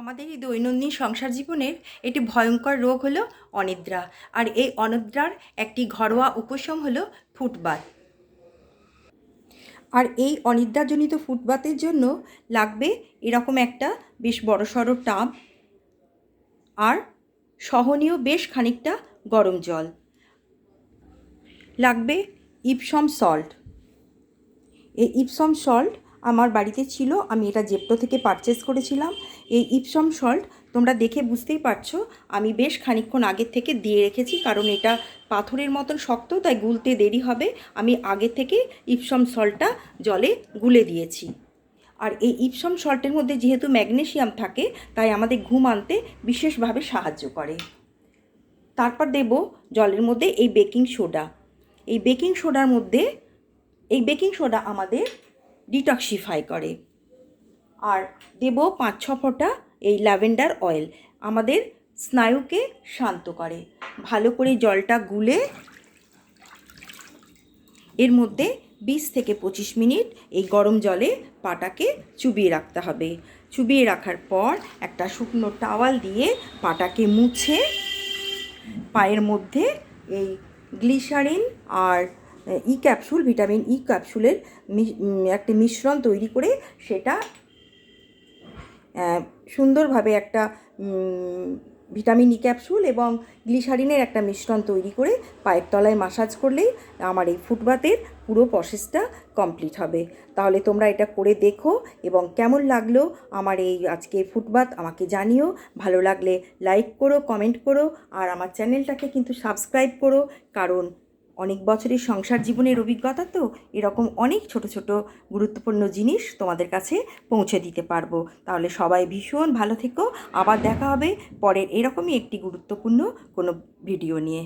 আমাদের এই দৈনন্দিন সংসার জীবনের একটি ভয়ঙ্কর রোগ হলো অনিদ্রা। আর এই অনিদ্রার একটি ঘরোয়া উপশম হলো ফুটবাত। আর এই অনিদ্রাজনিত ফুটবাতের জন্য লাগবে এরকম একটা বেশ বড়সড় টাব আর সহনীয় বেশ খানিকটা গরম জল। লাগবে ইপসম সল্ট। এই ইপসম সল্ট আমার বাড়িতে ছিল, আমি এটা জেপ্টো থেকে পারচেস করেছিলাম। এই ইপসম সল্ট তোমরা দেখে বুঝতেই পারছো আমি বেশ খানিকক্ষণ আগের থেকে দিয়ে রেখেছি, কারণ এটা পাথরের মতন শক্ত, তাই গুলতে দেরি হবে। আমি আগে থেকে ইপসম সল্টটা জলে গুলে দিয়েছি। আর এই ইপসম সল্টের মধ্যে যেহেতু ম্যাগনেসিয়াম থাকে, তাই আমাদের ঘুম আনতে বিশেষভাবে সাহায্য করে। তারপর দেব জলের মধ্যে এই বেকিং সোডা। এই বেকিং সোডা আমাদের ডিটক্সিফাই করে। আর দেব 5-6 ফোঁটা এই ল্যাভেন্ডার অয়েল, আমাদের স্নায়ুকে শান্ত করে। ভালো করে জলটা গুলে এর মধ্যে 20 থেকে 25 মিনিট এই গরম জলে পাটাকে চুবিয়ে রাখতে হবে। চুবিয়ে রাখার পর একটা শুকনো টাওয়াল দিয়ে পাটাকে মুছে পায়ের মধ্যে এই গ্লিসারিন আর ভিটামিন ই ক্যাপসুলের একটি মিশ্রণ তৈরি করে সেটা সুন্দরভাবে একটা ভিটামিন ই ক্যাপসুল এবং গ্লিসারিনের একটা মিশ্রণ তৈরি করে পায়ের তলায় মাসাজ করলেই আমার এই ফুটবাতের পুরো প্রসেসটা কমপ্লিট হবে। তাহলে তোমরা এটা করে দেখো এবং কেমন লাগলো আমার এই আজকের ফুটবাত আমাকে জানিও। ভালো লাগলে লাইক করো, কমেন্ট করো, আর আমার চ্যানেলটাকে কিন্তু সাবস্ক্রাইব করো, কারণ অনেক বছরের সংসার জীবনের অভিজ্ঞতা তো এরকম অনেক ছোট ছোট গুরুত্বপূর্ণ জিনিস তোমাদের কাছে পৌঁছে দিতে পারবো। তাহলে সবাই ভীষণ ভালো থেকো। আবার দেখা হবে পরের এরকমই একটি গুরুত্বপূর্ণ কোনো ভিডিও নিয়ে।